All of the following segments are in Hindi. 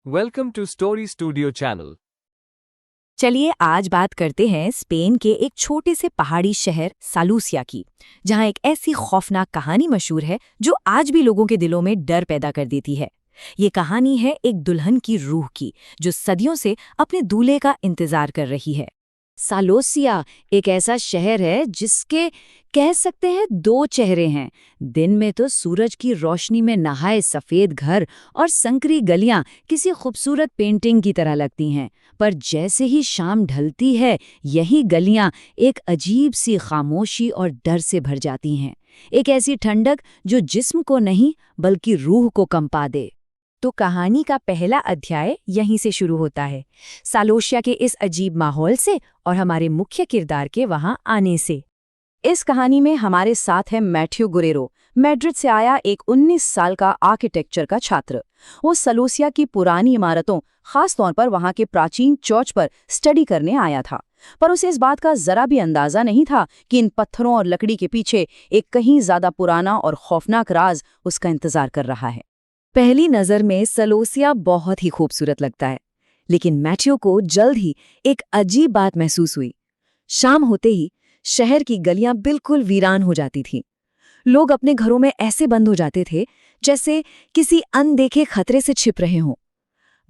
Welcome to Story Studio channel. चलिए आज बात करते हैं स्पेन के एक छोटे से पहाड़ी शहर सालूसिया की, जहां एक ऐसी खौफनाक कहानी मशहूर है जो आज भी लोगों के दिलों में डर पैदा कर देती है। ये कहानी है एक दुल्हन की रूह की, जो सदियों से अपने दूल्हे का इंतजार कर रही है। सालोसिया एक ऐसा शहर है जिसके कह सकते हैं दो चेहरे हैं। दिन में तो सूरज की रोशनी में नहाए सफेद घर और संकरी गलियां किसी खूबसूरत पेंटिंग की तरह लगती हैं, पर जैसे ही शाम ढलती है यही गलियां एक अजीब सी खामोशी और डर से भर जाती हैं। एक ऐसी ठंडक जो जिस्म को नहीं बल्कि रूह को कंपा दे। तो कहानी का पहला अध्याय यहीं से शुरू होता है, सालोशिया के इस अजीब माहौल से और हमारे मुख्य किरदार के वहां आने से। इस कहानी में हमारे साथ है मैथ्यू गुरेरो, मैड्रिड से आया एक 19 साल का आर्किटेक्चर का छात्र। वो सालोसिया की पुरानी इमारतों, खास तौर पर वहां के प्राचीन चर्च पर स्टडी करने आया था। पर उसे इस बात का जरा भी अंदाजा नहीं था कि इन पत्थरों और लकड़ी के पीछे एक कहीं ज्यादा पुराना और खौफनाक राज उसका इंतजार कर रहा है। पहली नजर में सालोसिया बहुत ही खूबसूरत लगता है, लेकिन मैथ्यू को जल्द ही एक अजीब बात महसूस हुई। शाम होते ही शहर की गलियां बिल्कुल वीरान हो जाती थीं। लोग अपने घरों में ऐसे बंद हो जाते थे जैसे किसी अनदेखे खतरे से छिप रहे हों।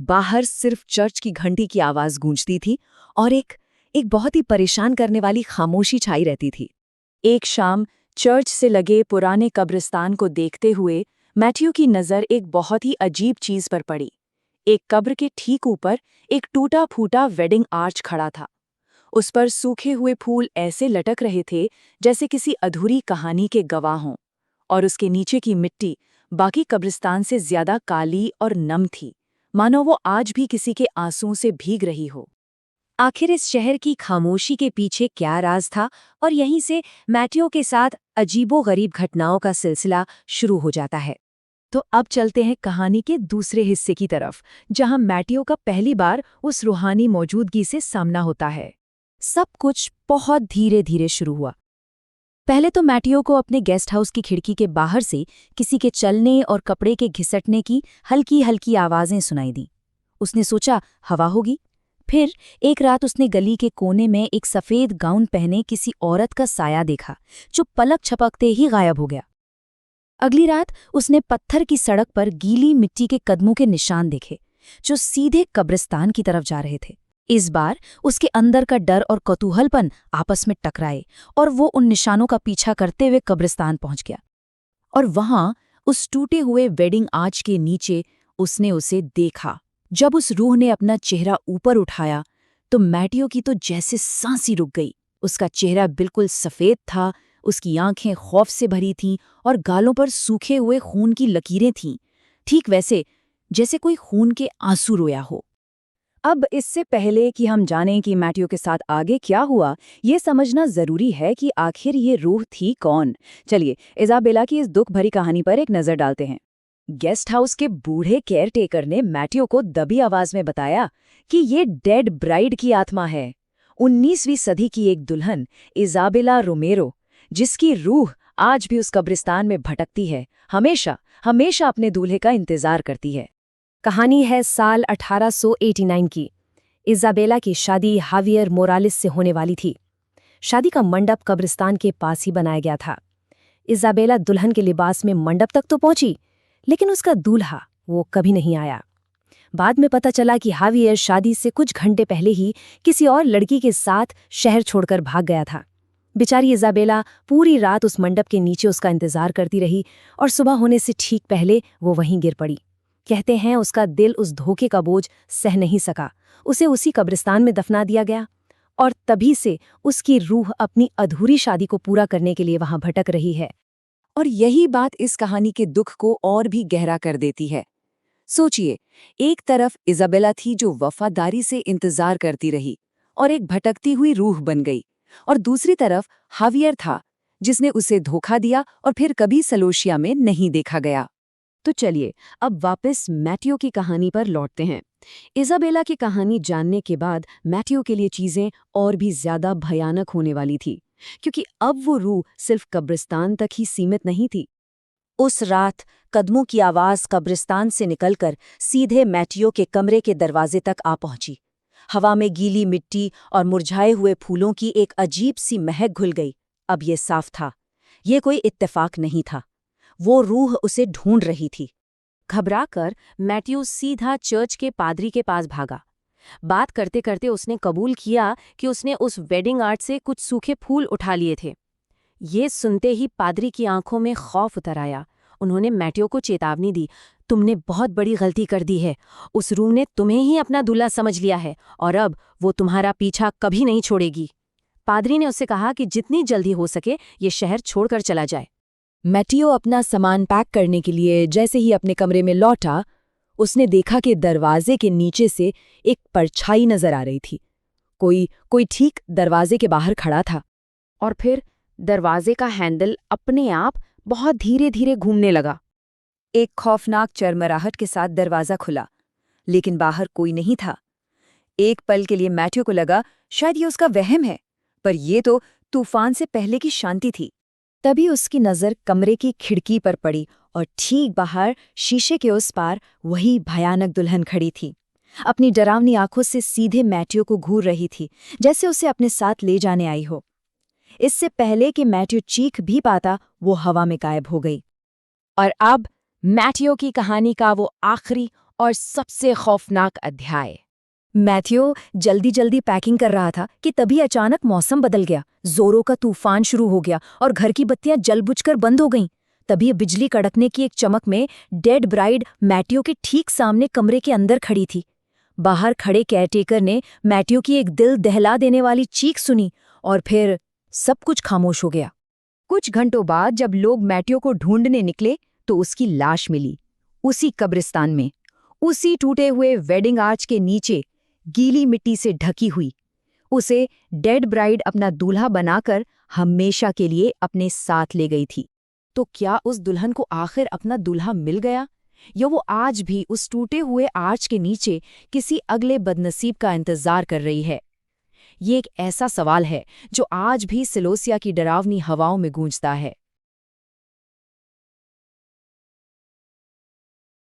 बाहर सिर्फ चर्च की घंटी की आवाज गूंजती थी और एक बहुत ही परेशान करने वाली खामोशी छाई रहती थी। एक शाम चर्च से लगे पुराने कब्रिस्तान को देखते हुए मैथ्यू की नज़र एक बहुत ही अजीब चीज पर पड़ी। एक कब्र के ठीक ऊपर एक टूटा फूटा वेडिंग आर्च खड़ा था। उस पर सूखे हुए फूल ऐसे लटक रहे थे जैसे किसी अधूरी कहानी के गवाह हों, और उसके नीचे की मिट्टी बाकी कब्रिस्तान से ज्यादा काली और नम थी, मानो वो आज भी किसी के आंसुओं से भीग रही हो। आखिर इस शहर की खामोशी के पीछे क्या राज था, और यहीं से मैथ्यू के साथ अजीबोगरीब घटनाओं का सिलसिला शुरू हो जाता है। तो अब चलते हैं कहानी के दूसरे हिस्से की तरफ, जहां मैथ्यू का पहली बार उस रूहानी मौजूदगी से सामना होता है। सब कुछ बहुत धीरे धीरे शुरू हुआ। पहले तो मैथ्यू को अपने गेस्ट हाउस की खिड़की के बाहर से किसी के चलने और कपड़े के घिसटने की हल्की हल्की आवाजें सुनाई दी। उसने सोचा हवा होगी। फिर एक रात उसने गली के कोने में एक सफेद गाउन पहने किसी औरत का साया देखा, जो पलक झपकते ही गायब हो गया। अगली रात उसने पत्थर की सड़क पर गीली मिट्टी के कदमों के निशान देखे, जो सीधे कब्रिस्तान की तरफ जा रहे थे। इस बार उसके अंदर का डर और कौतूहलपन आपस में टकराए और वो उन निशानों का पीछा करते हुए कब्रिस्तान पहुंच गया। और वहां उस टूटे हुए वेडिंग आर्च के नीचे उसने उसे देखा। जब उस रूह ने अपना चेहरा ऊपर उठाया तो मैथ्यू की तो जैसे सांस ही रुक गई। उसका चेहरा बिल्कुल सफेद था, उसकी आंखें खौफ से भरी थीं और गालों पर सूखे हुए खून की लकीरें थीं, ठीक वैसे जैसे कोई खून के आंसू रोया हो। अब इससे पहले कि हम जानें कि मैथ्यू के साथ आगे क्या हुआ, ये समझना जरूरी है कि आखिर ये रूह थी कौन। चलिए इजाबेला की इस दुख भरी कहानी पर एक नजर डालते हैं। गेस्ट हाउस के बूढ़े केयरटेकर ने मैथ्यू को दबी आवाज में बताया कि ये डेड ब्राइड की आत्मा है, 19वीं सदी की एक दुल्हन इजाबेला रोमेरो, जिसकी रूह आज भी उस कब्रिस्तान में भटकती है, हमेशा हमेशा अपने दूल्हे का इंतजार करती है। कहानी है साल 1889 की। इजाबेला की शादी हावियर मोरालिस से होने वाली थी। शादी का मंडप कब्रिस्तान के पास ही बनाया गया था। इजाबेला दुल्हन के लिबास में मंडप तक तो पहुंची, लेकिन उसका दूल्हा वो कभी नहीं आया। बाद में पता चला कि हावियर शादी से कुछ घंटे पहले ही किसी और लड़की के साथ शहर छोड़कर भाग गया था। बेचारी इजाबेला पूरी रात उस मंडप के नीचे उसका इंतजार करती रही और सुबह होने से ठीक पहले वो वहीं गिर पड़ी। कहते हैं उसका दिल उस धोखे का बोझ सह नहीं सका, उसे उसी कब्रिस्तान में दफना दिया गया, और तभी से उसकी रूह अपनी अधूरी शादी को पूरा करने के लिए वहां भटक रही है। और यही बात इस कहानी के दुख को और भी गहरा कर देती है। सोचिए, एक तरफ इजाबेला थी जो वफादारी से इंतजार करती रही और एक भटकती हुई रूह बन गई, और दूसरी तरफ हावियर था जिसने उसे धोखा दिया और फिर कभी सालोसिया में नहीं देखा गया। तो चलिए अब वापस मैथ्यू की कहानी पर लौटते हैं। इजाबेला की कहानी जानने के बाद मैथ्यू के लिए चीजें और भी ज्यादा भयानक होने वाली थी, क्योंकि अब वो रूह सिर्फ कब्रिस्तान तक ही सीमित नहीं थी। उस रात कदमों की आवाज कब्रिस्तान से निकलकर सीधे मैटियो के कमरे के दरवाजे तक आ पहुंची। हवा में गीली मिट्टी और मुरझाए हुए फूलों की एक अजीब सी महक घुल गई। अब ये साफ था, ये कोई इत्तेफाक नहीं था। वो रूह उसे ढूंढ रही थी। घबराकर मैट्यू सीधा चर्च के पादरी के पास भागा। बात करते करते उसने कबूल किया कि उसने उस वेडिंग आर्ट से कुछ सूखे फूल उठा लिए थे। ये सुनते ही पादरी की आंखों में खौफ उतर आया। उन्होंने मैट्यू को चेतावनी दी, तुमने बहुत बड़ी गलती कर दी है। उस रूह ने तुम्हें ही अपना दूल्हा समझ लिया है और अब वो तुम्हारा पीछा कभी नहीं छोड़ेगी। पादरी ने उससे कहा कि जितनी जल्दी हो सके ये शहर छोड़कर चला जाए। मैटियो अपना सामान पैक करने के लिए जैसे ही अपने कमरे में लौटा, उसने देखा कि दरवाजे के नीचे से एक परछाई नजर आ रही थी। कोई ठीक दरवाजे के बाहर खड़ा था। और फिर दरवाजे का हैंडल अपने आप बहुत धीरे धीरे घूमने लगा। एक खौफनाक चरमराहट के साथ दरवाजा खुला, लेकिन बाहर कोई नहीं था। एक पल के लिए मैट्यू को लगा शायद ये उसका वहम है, पर ये तो तूफान से पहले की शांति थी। तभी उसकी नज़र कमरे की खिड़की पर पड़ी और ठीक बाहर शीशे के उस पार वही भयानक दुल्हन खड़ी थी। अपनी डरावनी आंखों से सीधे मैट्यू को घूर रही थी, जैसे उसे अपने साथ ले जाने आई हो। इससे पहले कि मैट्यू चीख भी पाता, वो हवा में गायब हो गई। और अब मैट्यू की कहानी का वो आखिरी और सबसे खौफनाक अध्याय। मैथ्यू जल्दी जल्दी पैकिंग कर रहा था कि तभी अचानक मौसम बदल गया। जोरों का तूफान शुरू हो गया और घर की बत्तियां जल बुझकर बंद हो गईं। तभी बिजली कड़कने की एक चमक में डेड ब्राइड मैट्यू के ठीक सामने कमरे के अंदर खड़ी थी। बाहर खड़े केयरटेकर ने मैट्यू की एक दिल दहला देने वाली चीख सुनी और फिर सब कुछ खामोश हो गया। कुछ घंटों बाद जब लोग मैट्यू को ढूंढने निकले तो उसकी लाश मिली, उसी कब्रिस्तान में, उसी टूटे हुए वेडिंग आर्च के नीचे, गीली मिट्टी से ढकी हुई। उसे डेड ब्राइड अपना दूल्हा बनाकर हमेशा के लिए अपने साथ ले गई थी। तो क्या उस दुल्हन को आखिर अपना दूल्हा मिल गया, या वो आज भी उस टूटे हुए आर्च के नीचे किसी अगले बदनसीब का इंतजार कर रही है? ये एक ऐसा सवाल है जो आज भी सेलोसिया की डरावनी हवाओं में गूंजता है।